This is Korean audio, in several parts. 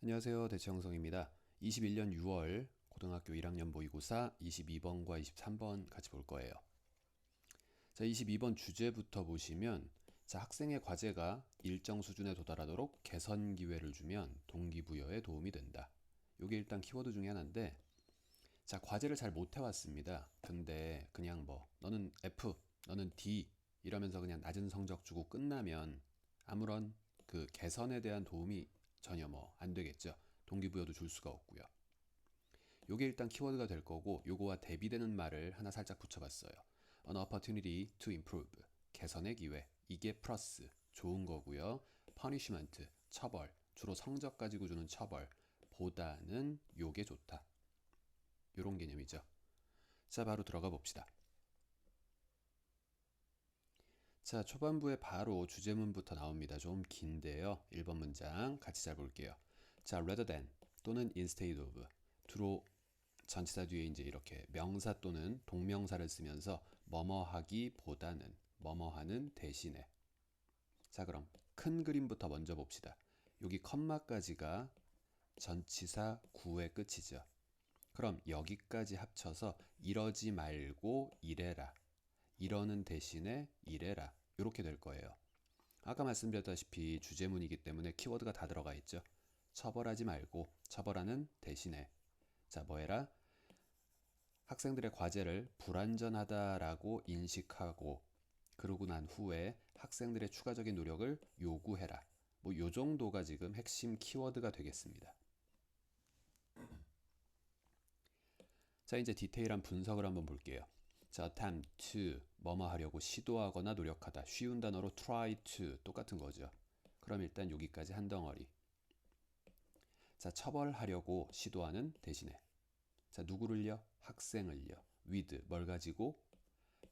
안녕하세요. 대체형성입니다. 21년 6월 고등학교 1학년 모의고사 22번과 23번 같이 볼 거예요. 자, 22번 주제부터 보시면 학생의 과제가 일정 수준에 도달하도록 개선 기회를 주면 동기부여에 도움이 된다. 이게 일단 키워드 중에 하나인데 과제를 잘 못 해왔습니다. 근데 그냥 너는 F, 너는 D 이러면서 그냥 낮은 성적 주고 끝나면 아무런 그 개선에 대한 도움이 전혀 안 되겠죠. 동기부여도 줄 수가 없고요. 요게 일단 키워드가 될 거고, 요거와 대비되는 말을 하나 살짝 붙여봤어요. An opportunity to improve. 개선의 기회. 이게 플러스 좋은 거고요. punishment. 처벌. 주로 성적 가지고 주는 처벌 보다는 요게 좋다. 요런 개념이죠. 자, 바로 들어가 봅시다. 자, 초반부에 바로 주제문부터 나옵니다. 좀 긴데요. 1번 문장 같이 잘 볼게요. 자, rather than 또는 instead of 주로 전치사 뒤에 이제 이렇게 명사 또는 동명사를 쓰면서 뭐뭐하기보다는 뭐뭐하는 대신에. 자, 그럼 큰 그림부터 먼저 봅시다. 여기 컴마까지가 전치사 구의 끝이죠. 그럼 여기까지 합쳐서 이러지 말고 이래라. 이러는 대신에 이래라. 이렇게 될 거예요. 아까 말씀드렸다시피 주제문이기 때문에 키워드가 다 들어가 있죠. 처벌하지 말고 처벌하는 대신에. 자, 뭐해라? 학생들의 과제를 불완전하다라고 인식하고 그러고 난 후에 학생들의 추가적인 노력을 요구해라. 요 정도가 지금 핵심 키워드가 되겠습니다. 자, 이제 디테일한 분석을 한번 볼게요. 자, attempt to 뭐뭐 하려고 시도하거나 노력하다. 쉬운 단어로 try to 똑같은 거죠. 그럼 일단 여기까지 한 덩어리. 자, 처벌하려고 시도하는 대신에. 자, 누구를요? 학생을요. with 뭘 가지고?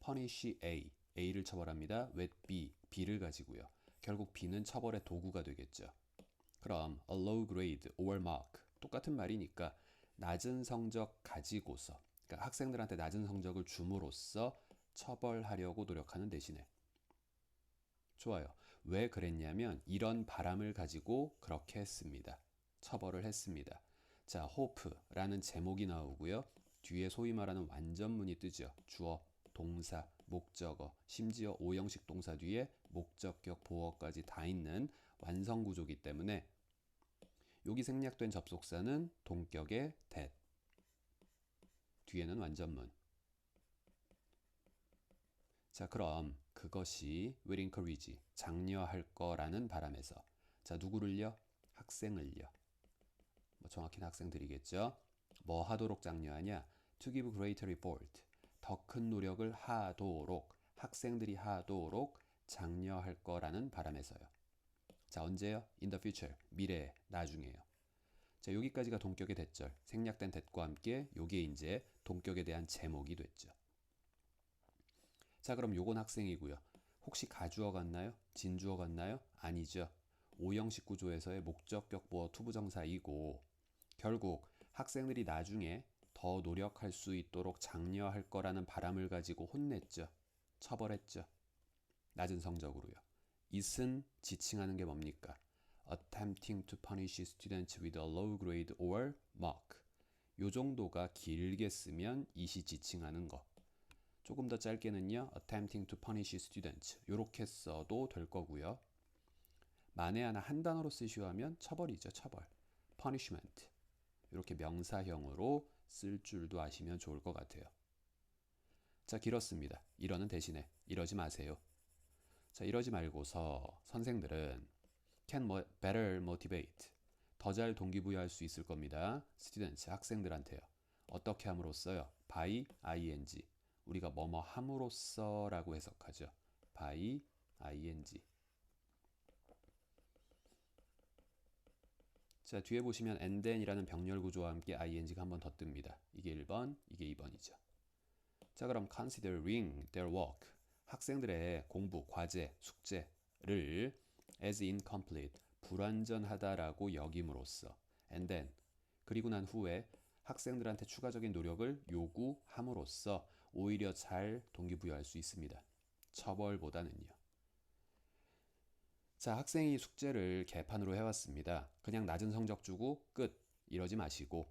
punish A. A를 처벌합니다. with B. B를 가지고요. 결국 B는 처벌의 도구가 되겠죠. 그럼 a low grade or mark 똑같은 말이니까 낮은 성적 가지고서 그러니까 학생들한테 낮은 성적을 줌으로써 처벌하려고 노력하는 대신에. 좋아요. 왜 그랬냐면 이런 바람을 가지고 그렇게 했습니다. 처벌을 했습니다. 자, hope라는 제목이 나오고요. 뒤에 소위 말하는 완전문이 뜨죠. 주어, 동사, 목적어, 심지어 오형식 동사 뒤에 목적격, 보어까지 다 있는 완성구조이기 때문에 여기 생략된 접속사는 동격의 that. 뒤에는 완전문. 자, 그럼 그것이 will encourage, 장려할 거라는 바람에서. 자, 누구를요? 학생을요. 정확히는 학생들이겠죠. 뭐 하도록 장려하냐? To give greater effort. 더 큰 노력을 하도록, 학생들이 하도록 장려할 거라는 바람에서요. 자, 언제요? In the future. 미래에, 나중에요. 자, 여기까지가 동격의 대절. 생략된 that과 함께 요게 이제 동격에 대한 제목이 됐죠. 자, 그럼 요건 학생이고요. 혹시 가주어 같나요? 진주어 같나요? 아니죠. 오형식 구조에서의 목적격 보어 투부정사이고 결국 학생들이 나중에 더 노력할 수 있도록 장려할 거라는 바람을 가지고 혼냈죠. 처벌했죠. 낮은 성적으로요. it은 지칭하는 게 뭡니까? attempting to punish students with a low grade or mark. 요 정도가 길게 쓰면 it이 지칭하는 거. 조금 더 짧게는요. attempting to punish students. 요렇게 써도 될 거고요. 만에 하나 한 단어로 쓰시오 하면 처벌이죠. 처벌. punishment. 이렇게 명사형으로 쓸 줄도 아시면 좋을 것 같아요. 자, 길었습니다. 이러는 대신에 이러지 마세요. 자, 이러지 말고서 선생들은 can better motivate. 더 잘 동기부여할 수 있을 겁니다. students, 학생들한테요. 어떻게 함으로써요? by ing. 우리가 뭐뭐 함으로써 라고 해석하죠. by ing. 자, 뒤에 보시면 and then이라는 병렬 구조와 함께 ing가 한 번 더 뜹니다. 이게 1번, 이게 2번이죠. 자, 그럼 considering their work. 학생들의 공부, 과제, 숙제를 as incomplete, 불완전하다라고 여김으로써 and then, 그리고 난 후에 학생들한테 추가적인 노력을 요구함으로써 오히려 잘 동기부여할 수 있습니다. 처벌보다는요. 자, 학생이 숙제를 개판으로 해왔습니다. 그냥 낮은 성적 주고 끝 이러지 마시고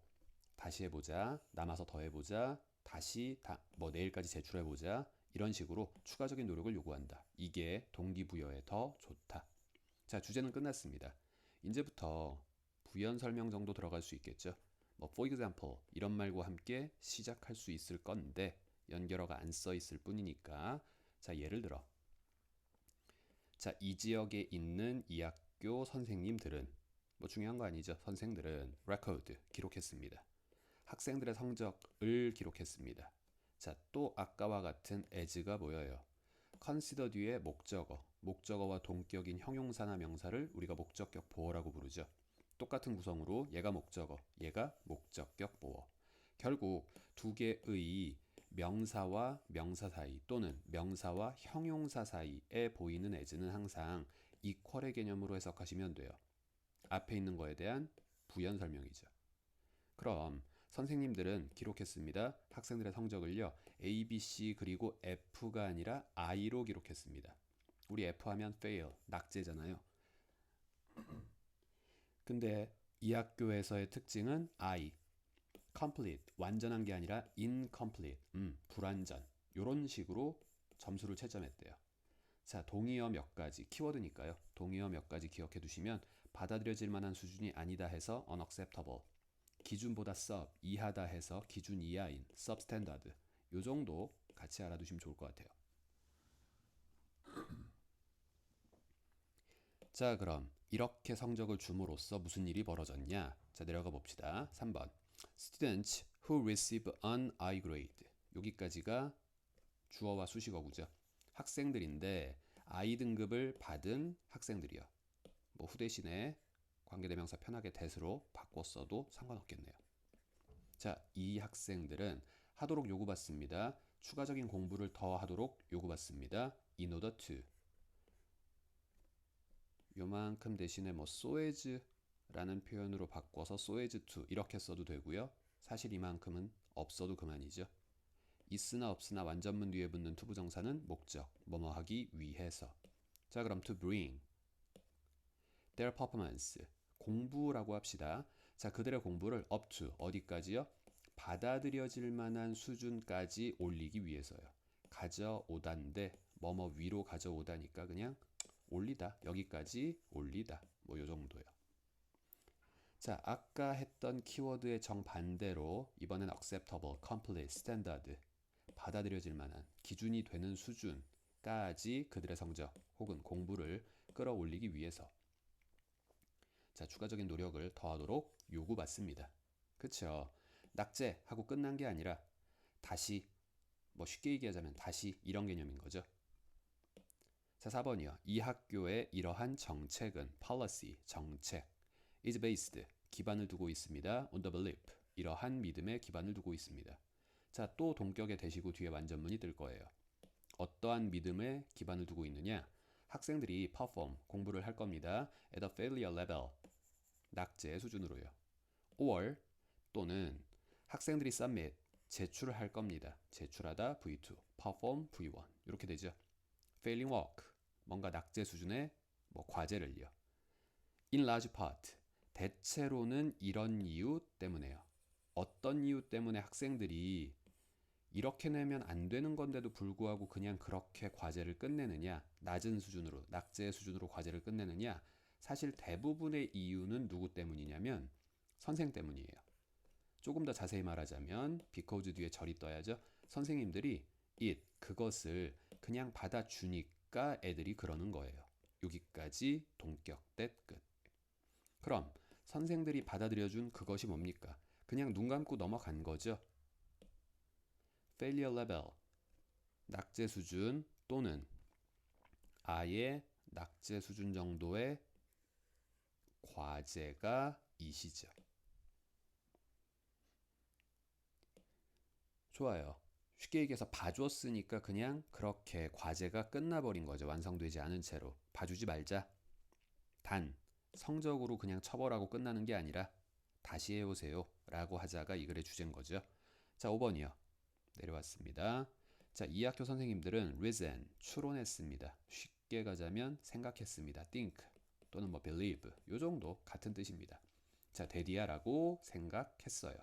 다시 해보자, 남아서 더 해보자, 다시 뭐 내일까지 제출해보자 이런 식으로 추가적인 노력을 요구한다. 이게 동기부여에 더 좋다. 자, 주제는 끝났습니다. 이제부터 부연 설명 정도 들어갈 수 있겠죠. 뭐 for example 이런 말과 함께 시작할 수 있을 건데 연결어가 안 써 있을 뿐이니까 자, 예를 들어 자, 이 지역에 있는 이 학교 선생님들은 뭐 중요한 거 아니죠. 선생들은 record 기록했습니다. 학생들의 성적을 기록했습니다. 자, 또 아까와 같은 as가 보여요. consider 뒤에 목적어, 목적어와 동격인 형용사나 명사를 우리가 목적격 보어라고 부르죠. 똑같은 구성으로 얘가 목적어, 얘가 목적격 보어. 결국 두 개의 명사와 명사 사이 또는 명사와 형용사 사이에 보이는 as는 항상 equal의 개념으로 해석하시면 돼요. 앞에 있는 거에 대한 부연 설명이죠. 그럼 선생님들은 기록했습니다. 학생들의 성적을요. A, B, C 그리고 F가 아니라 I로 기록했습니다. 우리 F 하면 fail, 낙제잖아요. 근데 이 학교에서의 특징은 I, complete, 완전한 게 아니라 incomplete, 불완전. 이런 식으로 점수를 채점했대요. 자, 동의어 몇 가지, 키워드니까요. 동의어 몇 가지 기억해 두시면 받아들여질 만한 수준이 아니다 해서 unacceptable, 기준보다 sub, 이하다 해서 기준 이하인 substandard. 요 정도 같이 알아두시면 좋을 것 같아요. 자, 그럼 이렇게 성적을 줌으로써 무슨 일이 벌어졌냐? 자, 내려가 봅시다. 3번. Students who receive an I grade. 여기까지가 주어와 수식어구죠. 학생들인데 I 등급을 받은 학생들이요. 뭐 후 대신에 관계대명사 편하게 that으로 바꿨어도 상관없겠네요. 자, 이 학생들은 하도록 요구받습니다. 추가적인 공부를 더 하도록 요구받습니다. in order to. 요만큼 대신에 뭐 so as 라는 표현으로 바꿔서 so as to 이렇게 써도 되고요. 사실 이만큼은 없어도 그만이죠. 있으나 없으나 완전문 뒤에 붙는 투부정사는 목적, 뭐뭐 하기 위해서. 자, 그럼 to bring their performance, 공부라고 합시다. 자, 그들의 공부를 up to, 어디까지요? 받아들여질 만한 수준까지 올리기 위해서요. 가져오다인데 뭐뭐 위로 가져오다니까 그냥 올리다, 여기까지 올리다, 뭐 요 정도요. 자, 아까 했던 키워드의 정반대로 이번엔 acceptable, complete, standard, 받아들여질 만한, 기준이 되는 수준까지 그들의 성적 혹은 공부를 끌어올리기 위해서 자, 추가적인 노력을 더하도록 요구받습니다. 그쵸? 낙제하고 끝난 게 아니라 다시, 뭐 쉽게 얘기하자면 다시 이런 개념인 거죠. 자, 4번이요. 이 학교의 이러한 정책은 policy, 정책 is based, 기반을 두고 있습니다. on the belief, 이러한 믿음에 기반을 두고 있습니다. 자, 또 동격에 대시고 뒤에 완전문이 뜰 거예요. 어떠한 믿음에 기반을 두고 있느냐? 학생들이 perform, 공부를 할 겁니다. at a failure level, 낙제 수준으로요. or 또는 학생들이 submit, 제출을 할 겁니다. 제출하다 V2, perform V1 이렇게 되죠. failing work, 뭔가 낙제 수준의 뭐 과제를요. in large part, 대체로는 이런 이유 때문에요. 어떤 이유 때문에 학생들이 이렇게 내면 안 되는 건데도 불구하고 그냥 그렇게 과제를 끝내느냐, 낮은 수준으로, 낙제 수준으로 과제를 끝내느냐, 사실 대부분의 이유는 누구 때문이냐면 선생 때문이에요. 조금 더 자세히 말하자면 because 뒤에 절이 떠야죠. 선생님들이 그것을 그냥 받아주니까 애들이 그러는 거예요. 여기까지 동격 댓 끝. 그럼 선생들이 받아들여준 그것이 뭡니까? 그냥 눈 감고 넘어간 거죠. failure level, 낙제 수준 또는 아예 낙제 수준 정도의 과제가 이시죠. 좋아요. 쉽게 얘기해서 봐줬으니까 그냥 그렇게 과제가 끝나버린 거죠. 완성되지 않은 채로. 봐주지 말자. 단, 성적으로 그냥 처벌하고 끝나는 게 아니라 다시 해오세요 라고 하자가 이 글의 주제인 거죠. 자, 5번이요. 내려왔습니다. 자, 이 학교 선생님들은 risen, 추론했습니다. 쉽게 가자면 생각했습니다. think 또는 뭐 believe 요 정도 같은 뜻입니다. 자, 데디야라고 생각했어요.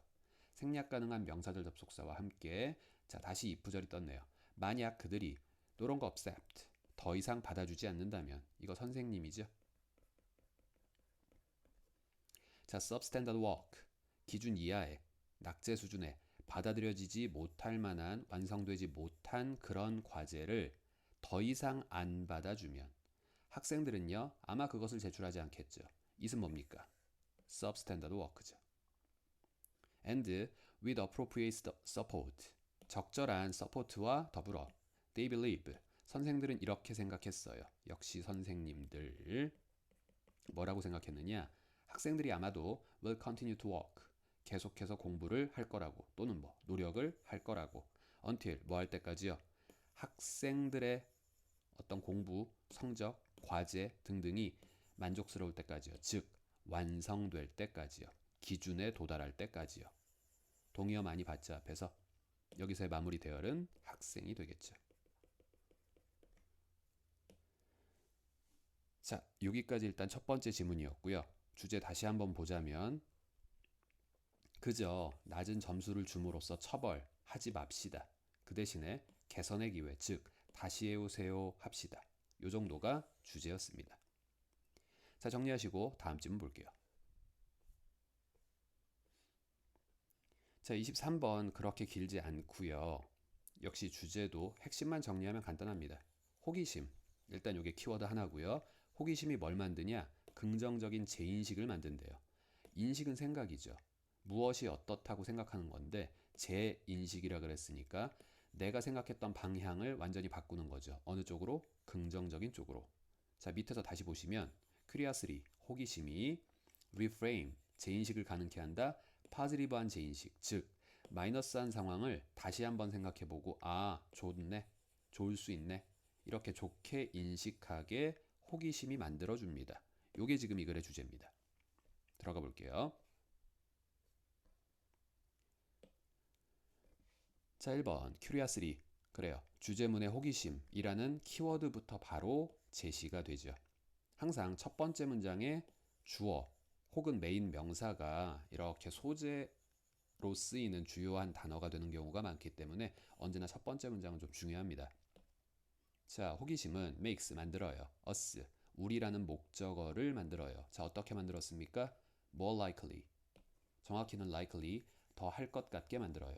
생략 가능한 명사절 접속사와 함께 자, 다시 if 구절이 떴네요. 만약 그들이 no longer accept 더 이상 받아주지 않는다면 이거 선생님이죠. 자, substandard work 기준 이하의 낙제 수준의 받아들여지지 못할 만한 완성되지 못한 그런 과제를 더 이상 안 받아주면 학생들은요 아마 그것을 제출하지 않겠죠. 이는 뭡니까? substandard work죠. And with appropriate support 적절한 support와 더불어 they believe 선생들은 이렇게 생각했어요. 역시 선생님들 뭐라고 생각했느냐? 학생들이 아마도 will continue to work 계속해서 공부를 할 거라고 또는 뭐 노력을 할 거라고 until 뭐 할 때까지요? 학생들의 어떤 공부, 성적, 과제 등등이 만족스러울 때까지요. 즉 완성될 때까지요. 기준에 도달할 때까지요. 동의어 많이 받자 앞에서 여기서의 마무리 대열은 학생이 되겠죠. 자, 여기까지 일단 첫 번째 지문이었고요. 주제 다시 한번 보자면 그저 낮은 점수를 줌으로써 처벌하지 맙시다. 그 대신에 개선의 기회, 즉 다시 해오세요 합시다. 요 정도가 주제였습니다. 자, 정리하시고 다음 지문 볼게요. 자, 23번 그렇게 길지 않고요. 역시 주제도 핵심만 정리하면 간단합니다. 호기심, 일단 이게 키워드 하나고요. 호기심이 뭘 만드냐? 긍정적인 재인식을 만든대요. 인식은 생각이죠. 무엇이 어떻다고 생각하는 건데 재인식이라 그랬으니까 내가 생각했던 방향을 완전히 바꾸는 거죠. 어느 쪽으로? 긍정적인 쪽으로. 자, 밑에서 다시 보시면 curiosity, 호기심이 reframe, 재인식을 가능케 한다. 파지티브한 재인식, 즉 마이너스한 상황을 다시 한번 생각해보고 아, 좋네, 좋을 수 있네 이렇게 좋게 인식하게 호기심이 만들어줍니다. 요게 지금 이 글의 주제입니다. 들어가 볼게요. 자, 1번 curiosity 그래요. 주제문의 호기심이라는 키워드부터 바로 제시가 되죠. 항상 첫 번째 문장에 주어 혹은 메인 명사가 이렇게 소재로 쓰이는 주요한 단어가 되는 경우가 많기 때문에 언제나 첫 번째 문장은 좀 중요합니다. 자, 호기심은 makes 만들어요. us 우리라는 목적어를 만들어요. 자, 어떻게 만들었습니까? more likely 정확히는 likely 더 할 것 같게 만들어요.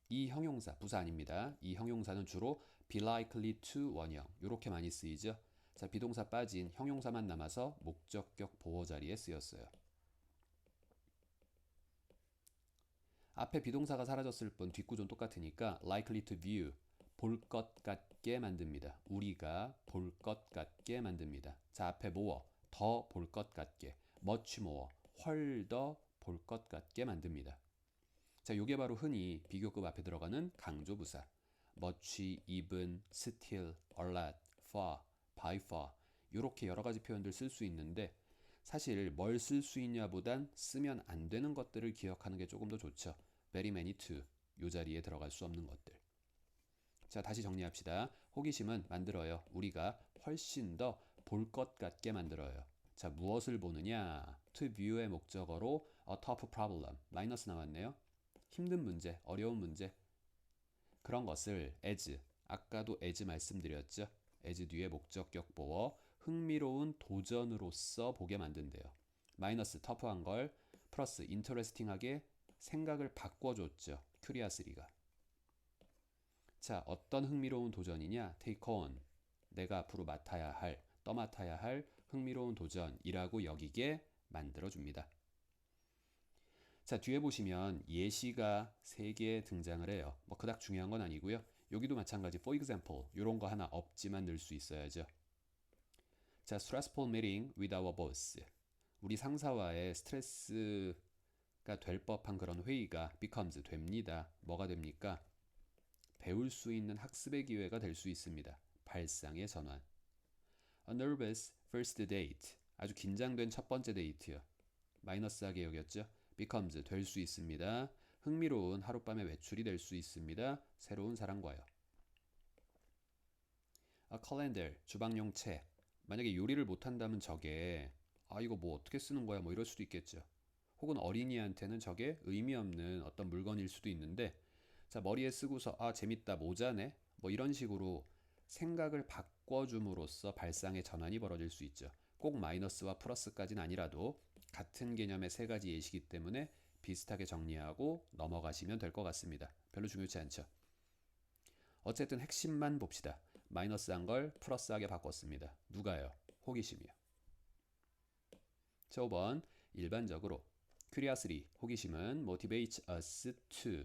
이 형용사 부사 아닙니다. 이 형용사는 주로 be likely to 원형 이렇게 많이 쓰이죠. 자, 비동사 빠진 형용사만 남아서 목적격 보호 자리에 쓰였어요. 앞에 비동사가 사라졌을 뿐 뒷구조는 똑같으니까 likely to view 볼 것 같게 만듭니다. 우리가 볼 것 같게 만듭니다. 자, 앞에 more 더 볼 것 같게 much more 훨 더 볼 것 같게 만듭니다. 자, 요게 바로 흔히 비교급 앞에 들어가는 강조부사 much, even, still, a lot, far, by far 이렇게 여러 가지 표현들 쓸 수 있는데 사실 뭘 쓸 수 있냐보단 쓰면 안 되는 것들을 기억하는 게 조금 더 좋죠. very many to 요 자리에 들어갈 수 없는 것들. 자, 다시 정리합시다. 호기심은 만들어요. 우리가 훨씬 더 볼 것 같게 만들어요. 자, 무엇을 보느냐? to view의 목적어로 a tough problem 마이너스 나왔네요. 힘든 문제, 어려운 문제 그런 것을 as 아까도 as 말씀드렸죠. as 뒤에 목적격 보어 흥미로운 도전으로서 보게 만든대요. 마이너스 터프한 걸 플러스 인터레스팅하게 생각을 바꿔줬죠. curiosity가. 자, 어떤 흥미로운 도전이냐? take on 내가 앞으로 맡아야 할, 떠맡아야 할 흥미로운 도전이라고 여기게 만들어줍니다. 자, 뒤에 보시면 예시가 3개 등장을 해요. 뭐 그닥 중요한 건 아니고요. 여기도 마찬가지 for example 이런 거 하나 없지만 넣을 수 있어야죠. 자, stressful meeting with our boss 우리 상사와의 스트레스가 될 법한 그런 회의가 becomes 됩니다. 뭐가 됩니까? 배울 수 있는 학습의 기회가 될 수 있습니다. 발상의 전환. A nervous first date 아주 긴장된 첫 번째 데이트요. 마이너스하게 여겼죠. becomes 될 수 있습니다. 흥미로운 하룻밤의 외출이 될 수 있습니다. 새로운 사람과요. A calendar, 주방용 책. 만약에 요리를 못한다면 저게 이거 뭐 어떻게 쓰는 거야 뭐 이럴 수도 있겠죠. 혹은 어린이한테는 저게 의미 없는 어떤 물건일 수도 있는데 자 머리에 쓰고서 재밌다 모자네 뭐 이런 식으로 생각을 바꿔줌으로써 발상의 전환이 벌어질 수 있죠. 꼭 마이너스와 플러스까지는 아니라도 같은 개념의 세 가지 예시이기 때문에 비슷하게 정리하고 넘어가시면 될 것 같습니다. 별로 중요치 않죠. 어쨌든 핵심만 봅시다. 마이너스한 걸 플러스하게 바꿨습니다. 누가요? 호기심이요. 자, 5번 일반적으로 curiosity, 호기심은 motivates us to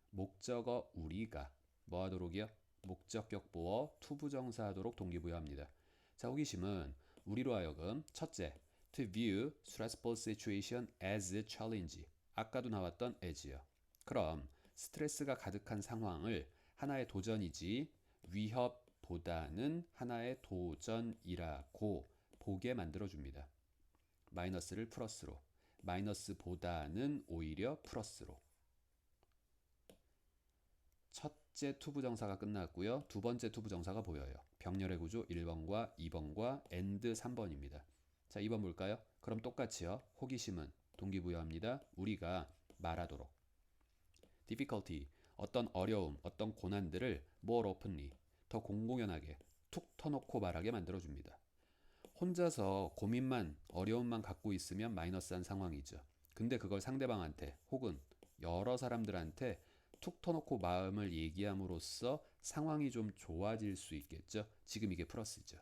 목적어 우리가 뭐 하도록이요? 목적격 보어 투부정사하도록 동기부여합니다. 자, 호기심은 우리로 하여금 첫째, to view stressful situation as a challenge. 아까도 나왔던 as요. 그럼 스트레스가 가득한 상황을 하나의 도전이지 위협보다는 하나의 도전이라고 보게 만들어줍니다. 마이너스를 플러스로, 마이너스보다는 오히려 플러스로. 첫째 투부정사가 끝났고요. 두 번째 투부정사가 보여요. 병렬의 구조 1번과 2번과 and 3번입니다. 자, 2번 볼까요? 그럼 똑같이요. 호기심은 동기부여합니다. 우리가 말하도록. difficulty, 어떤 어려움, 어떤 고난들을 more openly, 더 공공연하게 툭 터놓고 말하게 만들어줍니다. 혼자서 고민만, 어려움만 갖고 있으면 마이너스한 상황이죠. 근데 그걸 상대방한테 혹은 여러 사람들한테 툭 터놓고 마음을 얘기함으로써 상황이 좀 좋아질 수 있겠죠. 지금 이게 플러스죠.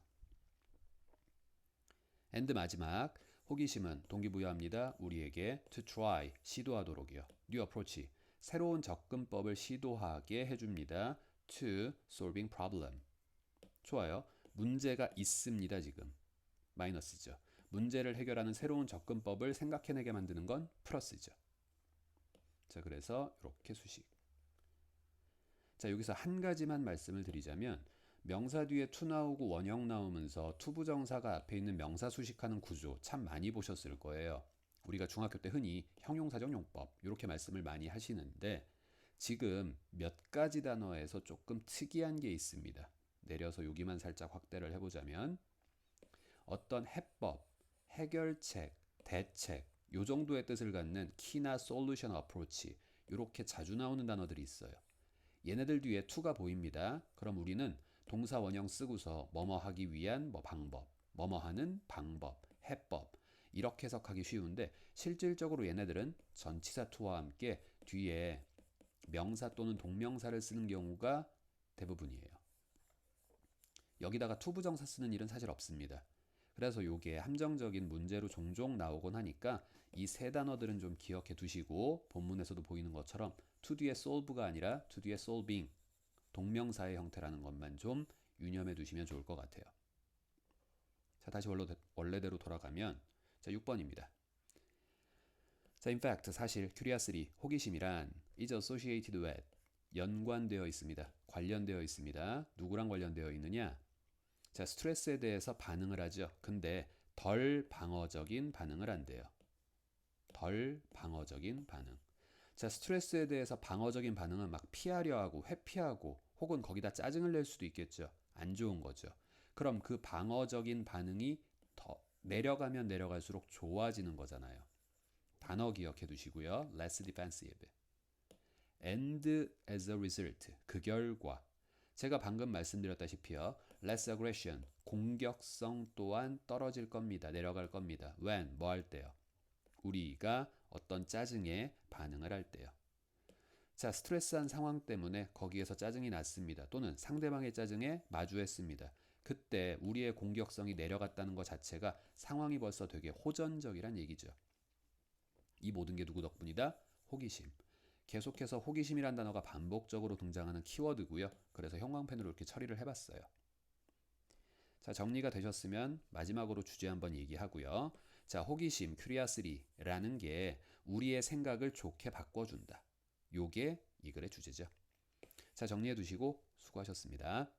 and 마지막, 호기심은 동기부여합니다. 우리에게 to try, 시도하도록이요. new approach, 새로운 접근법을 시도하게 해줍니다. to solving problem. 좋아요. 문제가 있습니다. 지금. 마이너스죠. 문제를 해결하는 새로운 접근법을 생각해내게 만드는 건 플러스죠. 자, 그래서 이렇게 수식. 자, 여기서 한 가지만 말씀을 드리자면 명사 뒤에 to 나오고 원형 나오면서 투부정사가 앞에 있는 명사 수식하는 구조 참 많이 보셨을 거예요. 우리가 중학교 때 흔히 형용사적 용법 이렇게 말씀을 많이 하시는데 지금 몇 가지 단어에서 조금 특이한 게 있습니다. 내려서 여기만 살짝 확대를 해보자면 어떤 해법, 해결책, 대책 요 정도의 뜻을 갖는 키나 솔루션 어프로치 이렇게 자주 나오는 단어들이 있어요. 얘네들 뒤에 to가 보입니다. 그럼 우리는 동사 원형 쓰고서 뭐뭐 하기 위한 뭐 방법, 뭐뭐 하는 방법, 해법 이렇게 해석하기 쉬운데 실질적으로 얘네들은 전치사 to와 함께 뒤에 명사 또는 동명사를 쓰는 경우가 대부분이에요. 여기다가 투부정사 쓰는 일은 사실 없습니다. 그래서 이게 함정적인 문제로 종종 나오곤 하니까 이 세 단어들은 좀 기억해 두시고 본문에서도 보이는 것처럼 to 뒤에 solve가 아니라 to 뒤에 solving 동명사의 형태라는 것만 좀 유념해 두시면 좋을 것 같아요. 자, 다시 원래대로 돌아가면 자, 6번입니다. 자, in fact 사실 curiosity 호기심이란 is associated with 연관되어 있습니다. 관련되어 있습니다. 누구랑 관련되어 있느냐? 자, 스트레스에 대해서 반응을 하죠. 근데 덜 방어적인 반응을 한대요. 덜 방어적인 반응. 자, 스트레스에 대해서 방어적인 반응은 막 피하려 하고 회피하고 혹은 거기다 짜증을 낼 수도 있겠죠. 안 좋은 거죠. 그럼 그 방어적인 반응이 더 내려가면 내려갈수록 좋아지는 거잖아요. 단어 기억해 두시고요. less defensive. and as a result, 그 결과. 제가 방금 말씀드렸다시피요. less aggression, 공격성 또한 떨어질 겁니다. 내려갈 겁니다. when, 뭐 할 때요? 우리가 어떤 짜증에 반응을 할 때요. 자, 스트레스한 상황 때문에 거기에서 짜증이 났습니다. 또는 상대방의 짜증에 마주했습니다. 그때 우리의 공격성이 내려갔다는 것 자체가 상황이 벌써 되게 호전적이란 얘기죠. 이 모든 게 누구 덕분이다? 호기심. 계속해서 호기심이란 단어가 반복적으로 등장하는 키워드고요. 그래서 형광펜으로 이렇게 처리를 해봤어요. 자, 정리가 되셨으면 마지막으로 주제 한번 얘기하고요. 자, 호기심, curiosity라는 게 우리의 생각을 좋게 바꿔준다. 요게 이 글의 주제죠. 자, 정리해 두시고 수고하셨습니다.